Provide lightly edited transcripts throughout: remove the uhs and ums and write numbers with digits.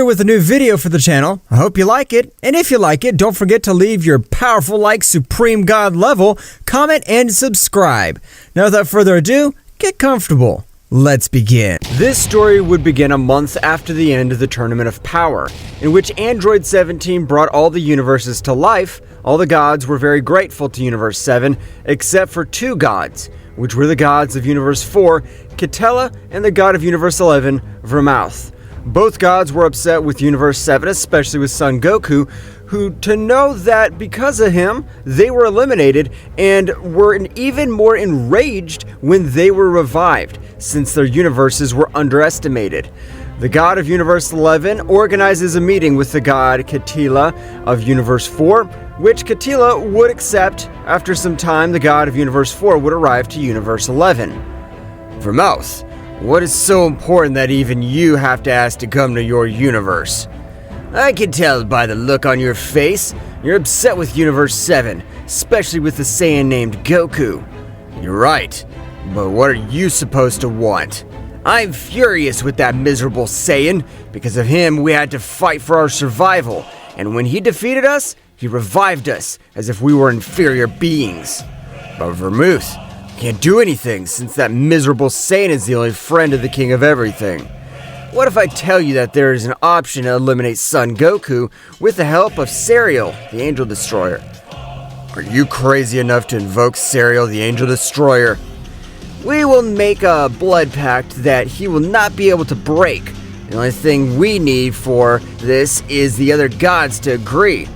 Here with a new video for the channel. I hope you like it, and if you like it, don't forget to leave your powerful like Supreme God level, comment, and subscribe. Now without further ado, get comfortable. Let's begin. This story would begin a month after the end of the Tournament of Power, in which Android 17 brought all the universes to life. All the gods were very grateful to Universe 7, except for two gods, which were the gods of Universe 4, Kitela, and the god of Universe 11, Vermouth. Both gods were upset with Universe 7, especially with Son Goku, who, to know that because of him, they were eliminated, and were even more enraged when they were revived, since their universes were underestimated. The god of Universe 11 organizes a meeting with the god Kitela of Universe 4, which Kitela would accept. After some time, the god of Universe 4 would arrive to Universe 11. Vermouth, what is so important that even you have to ask to come to your universe? I can tell by the look on your face. You're upset with Universe 7, especially with the Saiyan named Goku. You're right, but what are you supposed to want? I'm furious with that miserable Saiyan. Because of him, we had to fight for our survival, and when he defeated us, he revived us as if we were inferior beings. But Vermouth can't do anything since that miserable Saiyan is the only friend of the King of Everything. What if I tell you that there is an option to eliminate Son Goku with the help of Sariel, the Angel Destroyer? Are you crazy enough to invoke Sariel, the Angel Destroyer? We will make a blood pact that he will not be able to break. The only thing we need for this is the other gods to agree.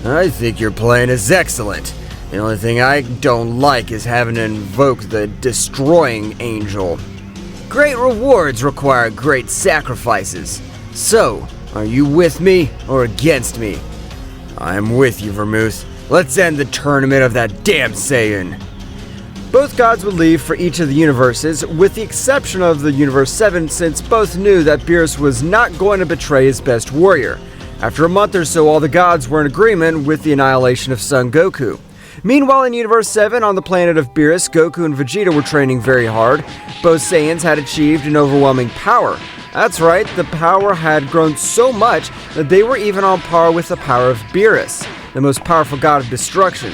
I think your plan is excellent. The only thing I don't like is having to invoke the Destroying Angel. Great rewards require great sacrifices. So, are you with me or against me? I'm with you, Vermouth. Let's end the tournament of that damn Saiyan. Both gods would leave for each of the universes, with the exception of the Universe 7, since both knew that Beerus was not going to betray his best warrior. After a month or so, all the gods were in agreement with the annihilation of Son Goku. Meanwhile, in Universe 7, on the planet of Beerus, Goku and Vegeta were training very hard. Both Saiyans had achieved an overwhelming power. That's right, the power had grown so much that they were even on par with the power of Beerus, the most powerful god of destruction.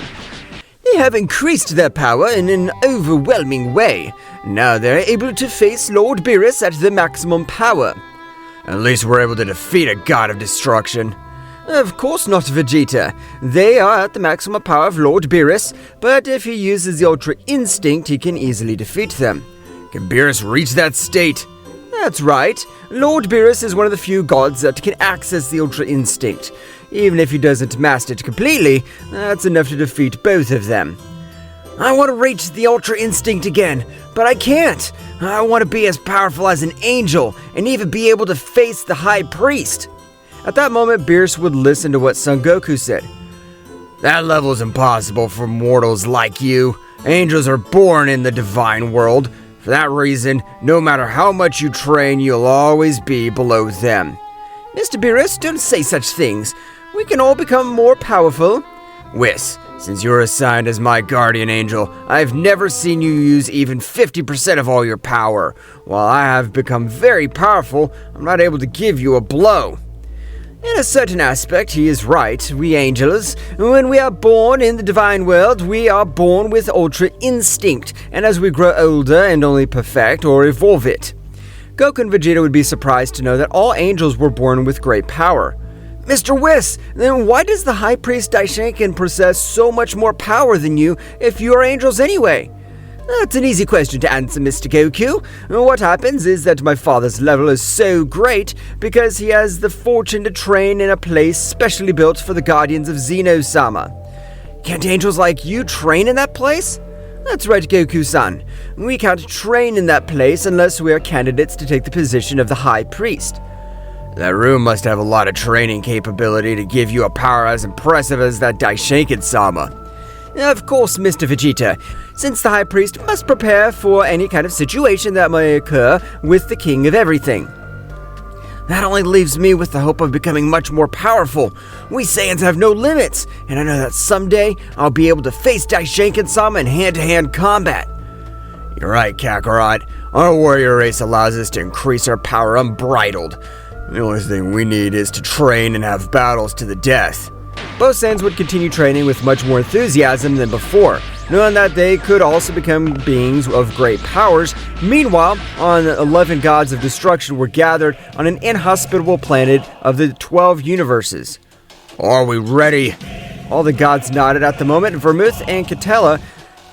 They have increased their power in an overwhelming way. Now they're able to face Lord Beerus at the maximum power. At least we're able to defeat a god of destruction. Of course not, Vegeta. They are at the maximum power of Lord Beerus, but if he uses the Ultra Instinct, he can easily defeat them. Can Beerus reach that state? That's right. Lord Beerus is one of the few gods that can access the Ultra Instinct. Even if he doesn't master it completely, that's enough to defeat both of them. I want to reach the Ultra Instinct again, but I can't. I want to be as powerful as an angel, and even be able to face the High Priest. At that moment, Beerus would listen to what Son Goku said. That level is impossible for mortals like you. Angels are born in the divine world. For that reason, no matter how much you train, you'll always be below them. Mr. Beerus, don't say such things. We can all become more powerful. Whis, since you're assigned as my guardian angel, I've never seen you use even 50% of all your power. While I have become very powerful, I'm not able to give you a blow. In a certain aspect, he is right. We angels, when we are born in the divine world, we are born with Ultra Instinct, and as we grow older and only perfect or evolve it. Goku and Vegeta would be surprised to know that all angels were born with great power. Mr. Whis, then why does the High Priest Daishinkan possess so much more power than you if you are angels anyway? That's an easy question to answer, Mr. Goku. What happens is that my father's level is so great because he has the fortune to train in a place specially built for the guardians of Zeno-sama. Can't angels like you train in that place? That's right, Goku-san. We can't train in that place unless we are candidates to take the position of the High Priest. That room must have a lot of training capability to give you a power as impressive as that Daishinkan-sama. Of course, Mr. Vegeta, since the High Priest must prepare for any kind of situation that may occur with the King of Everything. That only leaves me with the hope of becoming much more powerful. We Saiyans have no limits, and I know that someday I'll be able to face Daishinkan-sama in hand-to-hand combat. You're right, Kakarot. Our warrior race allows us to increase our power unbridled. The only thing we need is to train and have battles to the death. Both Saiyans would continue training with much more enthusiasm than before, knowing that they could also become beings of great powers. Meanwhile, 11 gods of destruction were gathered on an inhospitable planet of the 12 universes. Are we ready? All the gods nodded at the moment. Vermouth and Catella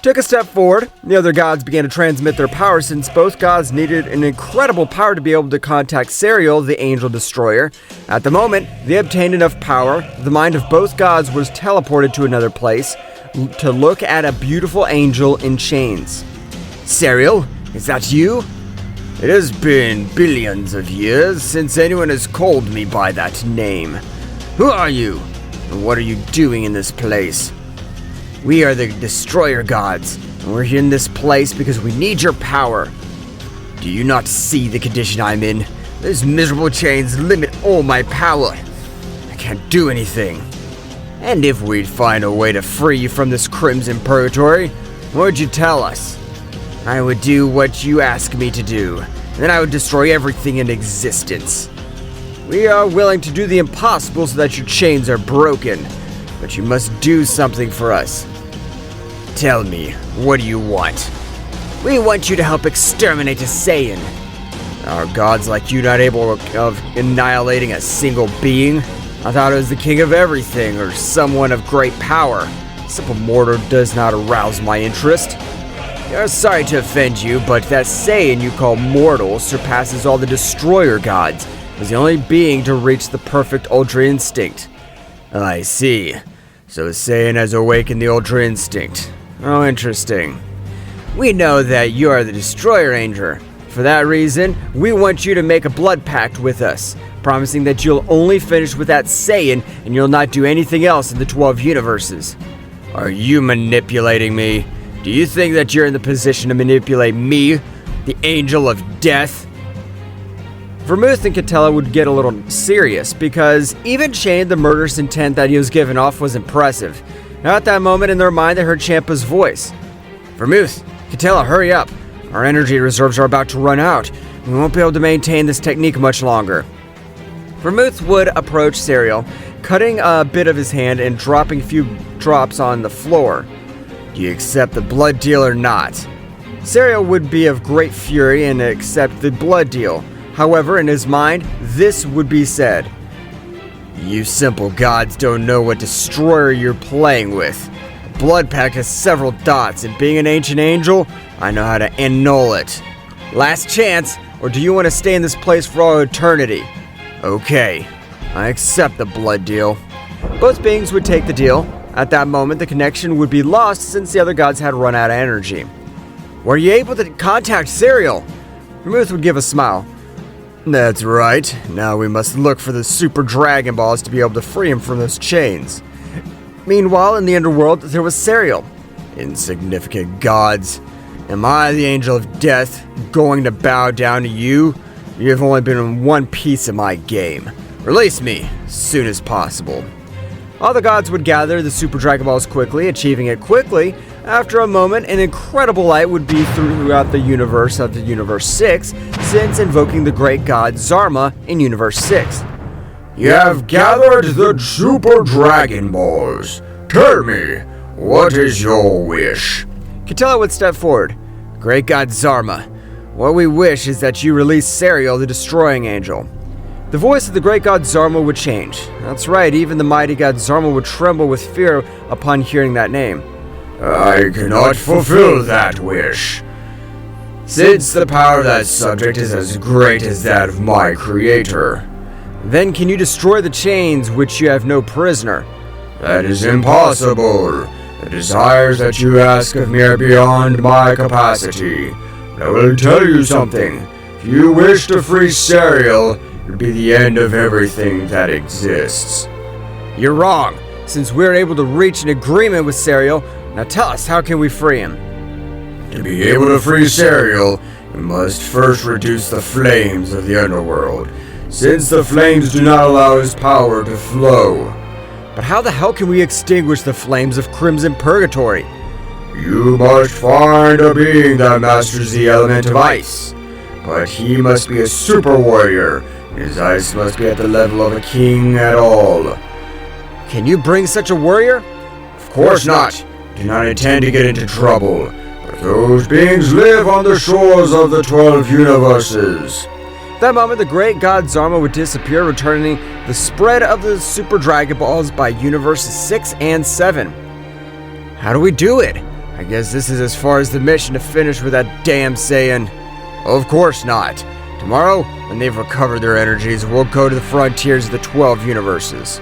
took a step forward. The other gods began to transmit their power, since both gods needed an incredible power to be able to contact Sariel, the Angel Destroyer. At the moment, they obtained enough power. The mind of both gods was teleported to another place to look at a beautiful angel in chains. Sariel, is that you? It has been billions of years since anyone has called me by that name. Who are you? And what are you doing in this place? We are the Destroyer Gods, and we're here in this place because we need your power. Do you not see the condition I'm in? Those miserable chains limit all my power. I can't do anything. And if we'd find a way to free you from this crimson purgatory, what would you tell us? I would do what you ask me to do, and then I would destroy everything in existence. We are willing to do the impossible so that your chains are broken, but you must do something for us. Tell me, what do you want? We want you to help exterminate a Saiyan. Are gods like you not able of annihilating a single being? I thought it was the king of everything, or someone of great power. Simple mortal does not arouse my interest. I'm sorry to offend you, but that Saiyan you call mortal surpasses all the Destroyer Gods, as the only being to reach the perfect Ultra Instinct. I see. So Saiyan has awakened the Ultra Instinct. Oh, interesting. We know that you are the Destroyer Angel. For that reason, we want you to make a blood pact with us, promising that you'll only finish with that Saiyan and you'll not do anything else in the 12 universes. Are you manipulating me? Do you think that you're in the position to manipulate me, the Angel of Death? Vermouth and Catella would get a little serious, because even Shane, the murderous intent that he was giving off was impressive. Now at that moment in their mind, they heard Champa's voice. Vermouth, Catella, hurry up. Our energy reserves are about to run out. We won't be able to maintain this technique much longer. Vermouth would approach Sariel, cutting a bit of his hand and dropping a few drops on the floor. Do you accept the blood deal or not? Sariel would be of great fury and accept the blood deal. However, in his mind, this would be said. You simple gods don't know what destroyer you're playing with. A blood pact has several dots, and being an ancient angel, I know how to annul it. Last chance, or do you want to stay in this place for all eternity? Okay, I accept the blood deal. Both beings would take the deal. At that moment, the connection would be lost since the other gods had run out of energy. Were you able to contact Sariel? Vermouth would give a smile. That's right. Now we must look for the Super Dragon Balls to be able to free him from those chains. Meanwhile, in the underworld, there was Sariel. Insignificant gods. Am I, the Angel of Death, going to bow down to you? You have only been in one piece of my game. Release me as soon as possible. All the gods would gather the Super Dragon Balls quickly, achieving it quickly. After a moment, an incredible light would be throughout the universe of the Universe 6, since invoking the great god Zarma in Universe 6. You have gathered the Super Dragon Balls. Tell me, what is your wish? Catella would step forward. Great god Zarma, what we wish is that you release Sariel, the Destroying Angel. The voice of the great god Zarma would change. That's right, even the mighty god Zarma would tremble with fear upon hearing that name. I cannot fulfill that wish. Since the power of that subject is as great as that of my creator. Then can you destroy the chains which you have no prisoner? That is impossible. The desires that you ask of me are beyond my capacity. But I will tell you something. If you wish to free Sariel, it would be the end of everything that exists. You're wrong. Since we're able to reach an agreement with Sariel, now tell us, how can we free him? To be able to free Sariel, you must first reduce the flames of the underworld, since the flames do not allow his power to flow. But how the hell can we extinguish the flames of Crimson Purgatory? You must find a being that masters the element of ice. But he must be a super warrior, His ice must be at the level of a king at all. Can you bring such a warrior? Of course not. Do not intend to get into trouble. But those beings live on the shores of the 12 universes. At that moment, the great god Zama would disappear, returning the spread of the Super Dragon Balls by Universes 6 and 7. How do we do it? I guess this is as far as the mission to finish with that damn Saiyan. Of course not. Tomorrow, when they've recovered their energies, we'll go to the frontiers of the 12 universes.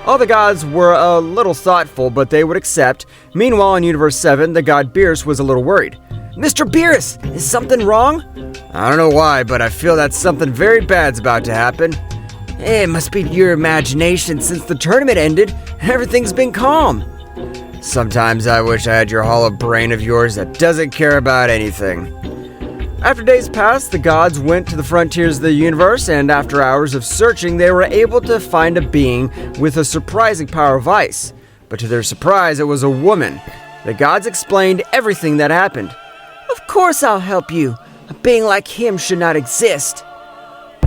All the gods were a little thoughtful, but they would accept. Meanwhile, in Universe 7, the god Beerus was a little worried. Mr. Beerus, is something wrong? I don't know why, but I feel that something very bad's about to happen. It must be your imagination. Since the tournament ended, everything's been calm. Sometimes I wish I had your hollow brain of yours that doesn't care about anything. After days passed, the gods went to the frontiers of the universe, and after hours of searching, they were able to find a being with a surprising power of ice. But to their surprise, it was a woman. The gods explained everything that happened. Of course I'll help you. A being like him should not exist.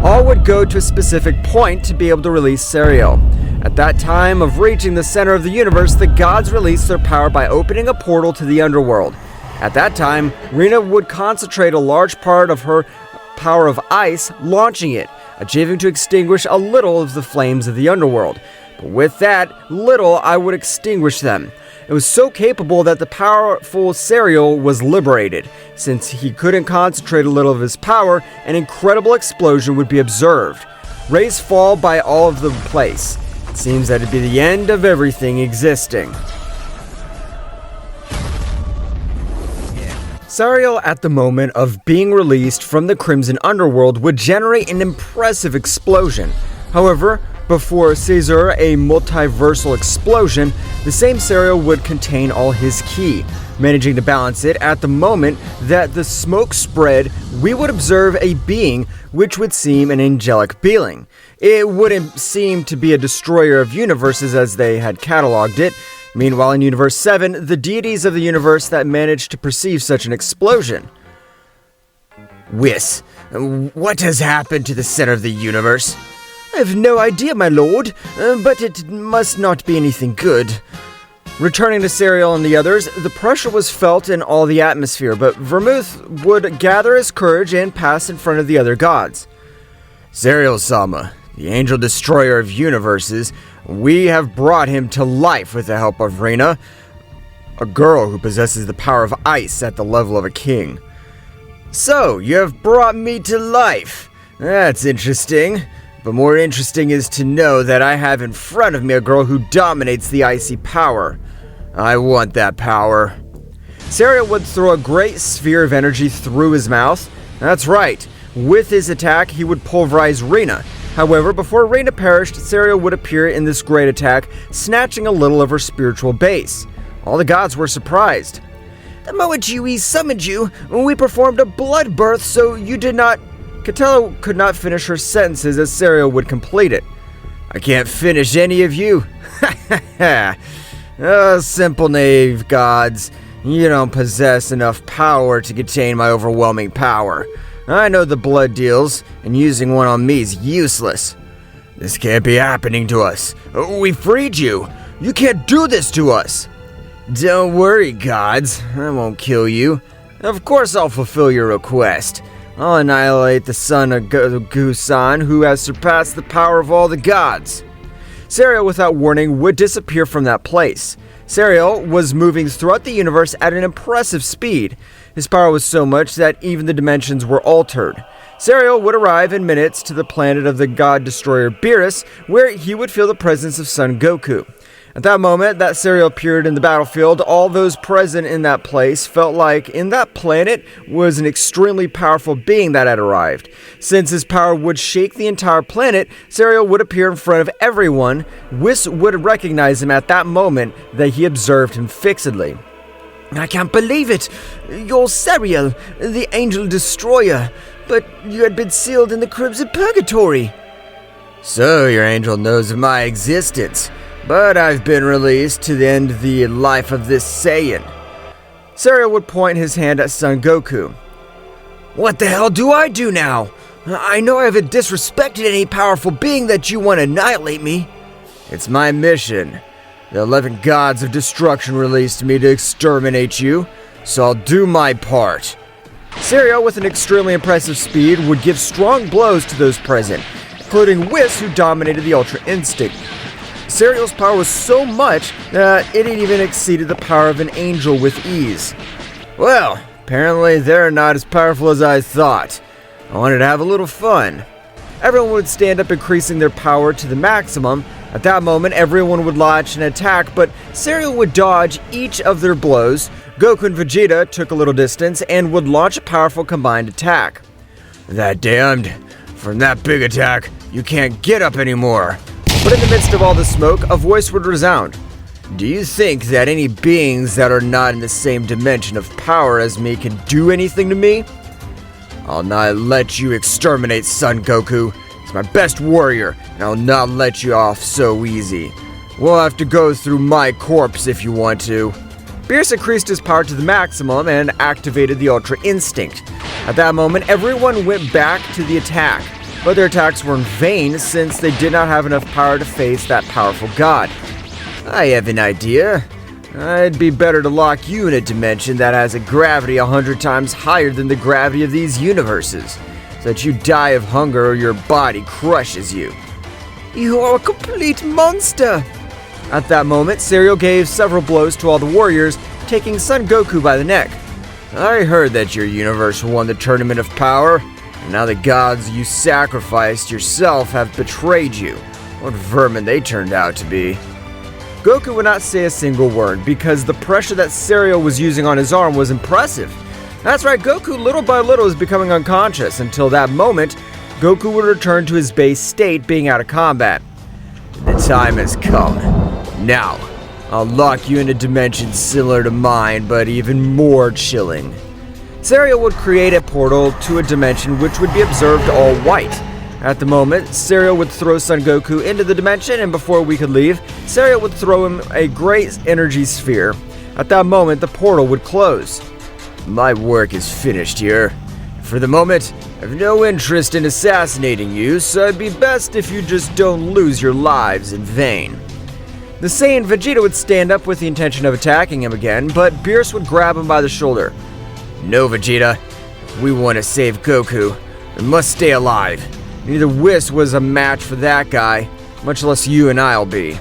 All would go to a specific point to be able to release Sariel. At that time of reaching the center of the universe, the gods released their power by opening a portal to the underworld. At that time, Rina would concentrate a large part of her power of ice, launching it, achieving to extinguish a little of the flames of the underworld. But with that little, I would extinguish them. It was so capable that the powerful Sariel was liberated. Since he couldn't concentrate a little of his power, an incredible explosion would be observed. Rays fall by all of the place. It seems that it'd be the end of everything existing. Sariel, at the moment of being released from the Crimson Underworld, would generate an impressive explosion. However, before Caesar, a multiversal explosion, the same Sariel would contain all his ki. Managing to balance it, at the moment that the smoke spread, we would observe a being which would seem an angelic being. It wouldn't seem to be a destroyer of universes as they had cataloged it. Meanwhile, in Universe 7, the deities of the universe that managed to perceive such an explosion. Whis, what has happened to the center of the universe? I have no idea, my lord, but it must not be anything good. Returning to Sariel and the others, the pressure was felt in all the atmosphere, but Vermouth would gather his courage and pass in front of the other gods. Zeno-sama, the angel destroyer of universes, we have brought him to life with the help of Rina, a girl who possesses the power of ice at the level of a king. So, you have brought me to life. That's interesting. But more interesting is to know that I have in front of me a girl who dominates the icy power. I want that power. Sariel would throw a great sphere of energy through his mouth. That's right. With his attack, he would pulverize Rina. However, before Rina perished, Sariel would appear in this great attack, snatching a little of her spiritual base. All the gods were surprised. The moment we summoned you, we performed a blood birth, so you did not... Catella could not finish her sentences as Sariel would complete it. I can't finish any of you. Ha ha ha. Oh, simple naive gods. You don't possess enough power to contain my overwhelming power. I know the blood deals, and using one on me is useless. This can't be happening to us. We freed you. You can't do this to us. Don't worry, gods. I won't kill you. Of course I'll fulfill your request. I'll annihilate the son of Goku-san, who has surpassed the power of all the gods. Sariel, without warning, would disappear from that place. Sariel was moving throughout the universe at an impressive speed. His power was so much that even the dimensions were altered. Sariel would arrive in minutes to the planet of the god-destroyer Beerus, where he would feel the presence of Son Goku. At that moment that Sariel appeared in the battlefield, all those present in that place felt like in that planet was an extremely powerful being that had arrived. Since his power would shake the entire planet, Sariel would appear in front of everyone. Whis would recognize him at that moment that he observed him fixedly. I can't believe it! You're Sariel, the Angel Destroyer, but you had been sealed in the Crimson Purgatory. So your angel knows of my existence. But I've been released to end the life of this Saiyan. Sariel would point his hand at Son Goku. What the hell do I do now? I know I haven't disrespected any powerful being that you want to annihilate me. It's my mission. The 11 gods of destruction released me to exterminate you, so I'll do my part. Sariel, with an extremely impressive speed, would give strong blows to those present, including Whis, who dominated the Ultra Instinct. Sariel's power was so much that it even exceeded the power of an angel with ease. Well, apparently they're not as powerful as I thought. I wanted to have a little fun. Everyone would stand up, increasing their power to the maximum. At that moment, everyone would launch an attack, but Sariel would dodge each of their blows. Goku and Vegeta took a little distance and would launch a powerful combined attack. That damned. From that big attack, you can't get up anymore. But in the midst of all the smoke, a voice would resound. Do you think that any beings that are not in the same dimension of power as me can do anything to me? I'll not let you exterminate Son Goku. He's my best warrior, and I'll not let you off so easy. We'll have to go through my corpse if you want to. Beerus increased his power to the maximum and activated the Ultra Instinct. At that moment, everyone went back to the attack, but their attacks were in vain since they did not have enough power to face that powerful god. I have an idea. It'd be better to lock you in a dimension that has a gravity 100 times higher than the gravity of these universes, so that you die of hunger or your body crushes you. You are a complete monster! At that moment, Sariel gave several blows to all the warriors, taking Son Goku by the neck. I heard that your universe won the Tournament of Power, and now the gods you sacrificed yourself have betrayed you. What vermin they turned out to be. Goku would not say a single word because the pressure that Sariel was using on his arm was impressive. That's right, Goku little by little was becoming unconscious. Until that moment, Goku would return to his base state, being out of combat. The time has come. Now, I'll lock you in a dimension similar to mine, but even more chilling. Sariel would create a portal to a dimension which would be observed all white. At the moment, Sariel would throw Son Goku into the dimension, and before we could leave, Sariel would throw him a great energy sphere. At that moment, the portal would close. My work is finished here. For the moment, I have no interest in assassinating you, so it'd be best if you just don't lose your lives in vain. The Saiyan Vegeta would stand up with the intention of attacking him again, but Beerus would grab him by the shoulder. No, Vegeta. If we want to save Goku, we must stay alive. Neither Whis was a match for that guy, much less you and I'll be.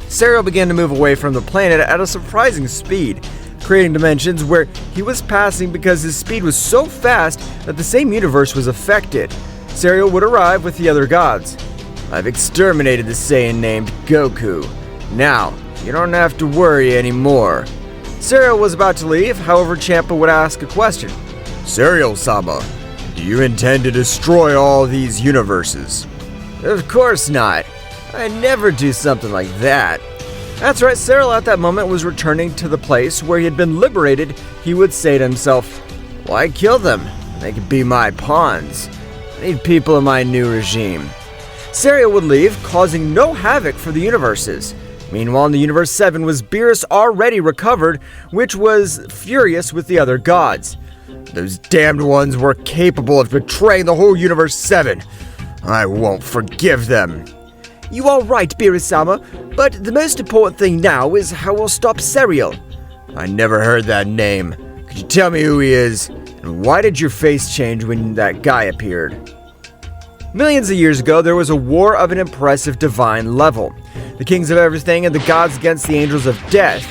Sariel began to move away from the planet at a surprising speed, creating dimensions where he was passing because his speed was so fast that the same universe was affected. Sariel would arrive with the other gods. I've exterminated the Saiyan named Goku. Now, you don't have to worry anymore. Sariel was about to leave, however Champa would ask a question. Zeno-sama, do you intend to destroy all these universes? Of course not. I'd never do something like that. That's right, Sariel at that moment was returning to the place where he had been liberated. He would say to himself, why kill them? They could be my pawns. I need people in my new regime. Sariel would leave, causing no havoc for the universes. Meanwhile, in the Universe 7 was Beerus already recovered, which was furious with the other gods. Those damned ones were capable of betraying the whole Universe 7. I won't forgive them. You are right, Beerus-sama, but the most important thing now is how we'll stop Sariel. I never heard that name. Could you tell me who he is? And why did your face change when that guy appeared? Millions of years ago, there was a war of an impressive divine level. The kings of everything and the gods against the angels of death,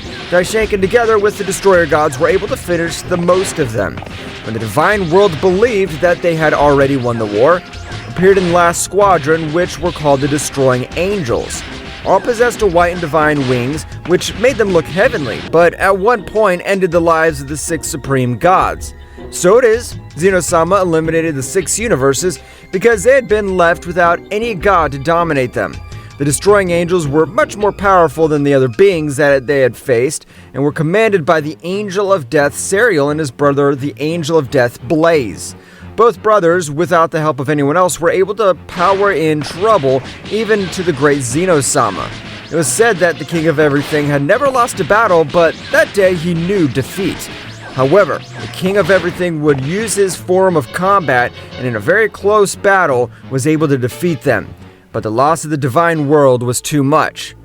shaken together with the destroyer gods, were able to finish the most of them. When the divine world believed that they had already won the war, appeared in the last squadron, which were called the Destroying Angels. All possessed a white and divine wings, which made them look heavenly, but at one point ended the lives of the 6 supreme gods. So it is, Zeno-sama eliminated the 6 universes because they had been left without any god to dominate them. The Destroying Angels were much more powerful than the other beings that they had faced, and were commanded by the Angel of Death Sariel and his brother, the Angel of Death Blaze. Both brothers, without the help of anyone else, were able to power in trouble, even to the great Zeno-sama. It was said that the King of Everything had never lost a battle, but that day he knew defeat. However, the King of Everything would use his form of combat and in a very close battle was able to defeat them. But the loss of the divine world was too much.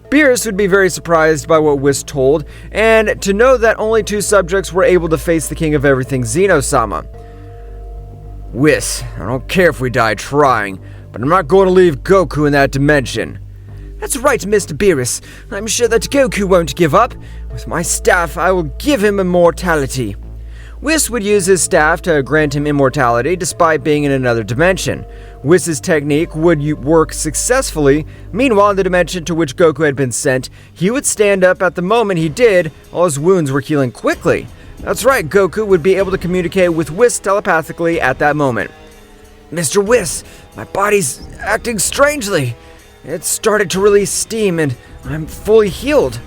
Beerus would be very surprised by what Whis told, and to know that only 2 subjects were able to face the King of Everything, Zeno-sama. Whis, I don't care if we die trying, but I'm not going to leave Goku in that dimension. That's right, Mr. Beerus. I'm sure that Goku won't give up. With my staff, I will give him immortality. Whis would use his staff to grant him immortality despite being in another dimension. Whis' technique would work successfully. Meanwhile, in the dimension to which Goku had been sent, he would stand up at the moment he did. All his wounds were healing quickly. That's right, Goku would be able to communicate with Whis telepathically at that moment. Mr. Whis, my body's acting strangely. It started to release steam and I'm fully healed.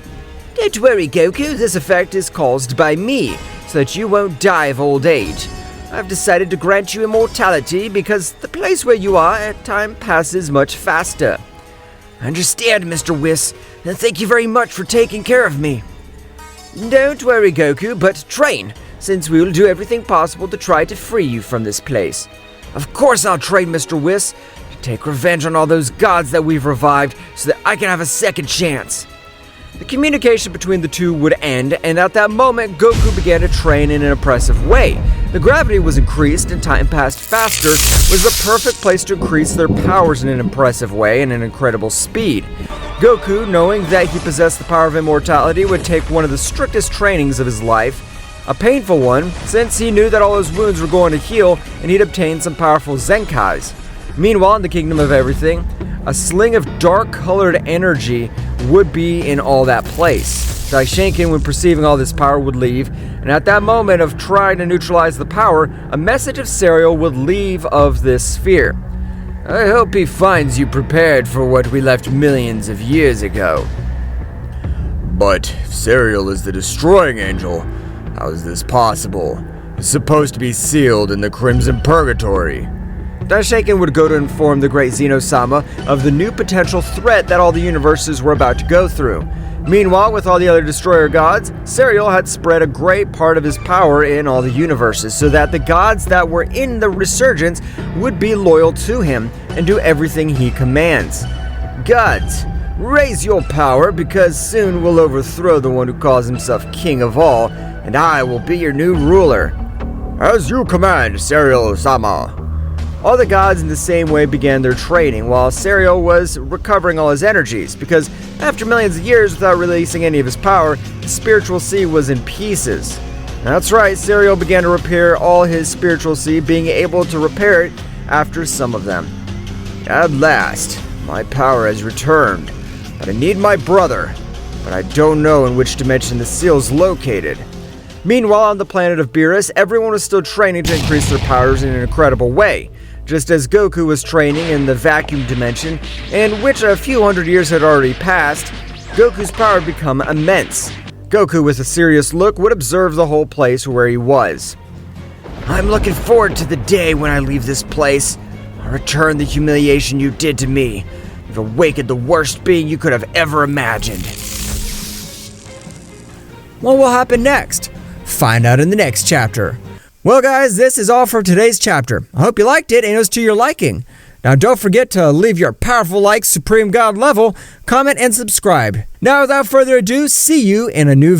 Don't worry, Goku, this effect is caused by me, so that you won't die of old age. I've decided to grant you immortality because the place where you are at time passes much faster. I understand, Mr. Whis, and thank you very much for taking care of me. Don't worry, Goku, but train, since we will do everything possible to try to free you from this place. Of course I'll train, Mr. Whis, to take revenge on all those gods that we've revived so that I can have a second chance. The communication between the two would end, and at that moment, Goku began to train in an impressive way. The gravity was increased and time passed faster. It was the perfect place to increase their powers in an impressive way and an incredible speed. Goku, knowing that he possessed the power of immortality, would take one of the strictest trainings of his life. A painful one, since he knew that all his wounds were going to heal and he'd obtained some powerful Zenkais. Meanwhile, in the Kingdom of Everything, a sling of dark-colored energy would be in all that place. Daishinken, when perceiving all this power, would leave, and at that moment of trying to neutralize the power, a message of Sariel would leave of this sphere. I hope he finds you prepared for what we left millions of years ago. But if Sariel is the destroying angel, how is this possible? It's supposed to be sealed in the Crimson Purgatory. Daishinken would go to inform the great Zeno-sama of the new potential threat that all the universes were about to go through. Meanwhile, with all the other destroyer gods, Sariel had spread a great part of his power in all the universes so that the gods that were in the resurgence would be loyal to him and do everything he commands. Gods, raise your power because soon we'll overthrow the one who calls himself king of all, and I will be your new ruler. As you command, Sariel-sama. All the gods in the same way began their training, while Sariel was recovering all his energies, because after millions of years without releasing any of his power, the spiritual sea was in pieces. That's right, Sariel began to repair all his spiritual sea, being able to repair it after some of them. At last, my power has returned, but I need my brother, but I don't know in which dimension the seal's located. Meanwhile, on the planet of Beerus, everyone was still training to increase their powers in an incredible way. Just as Goku was training in the vacuum dimension, in which a few hundred years had already passed, Goku's power had become immense. Goku, with a serious look, would observe the whole place where he was. I'm looking forward to the day when I leave this place. I'll return the humiliation you did to me. You've awakened the worst being you could have ever imagined. What will happen next? Find out in the next chapter. Well guys, this is all for today's chapter. I hope you liked it and it was to your liking. Now don't forget to leave your powerful like Supreme God level, comment and subscribe. Now without further ado, see you in a new video.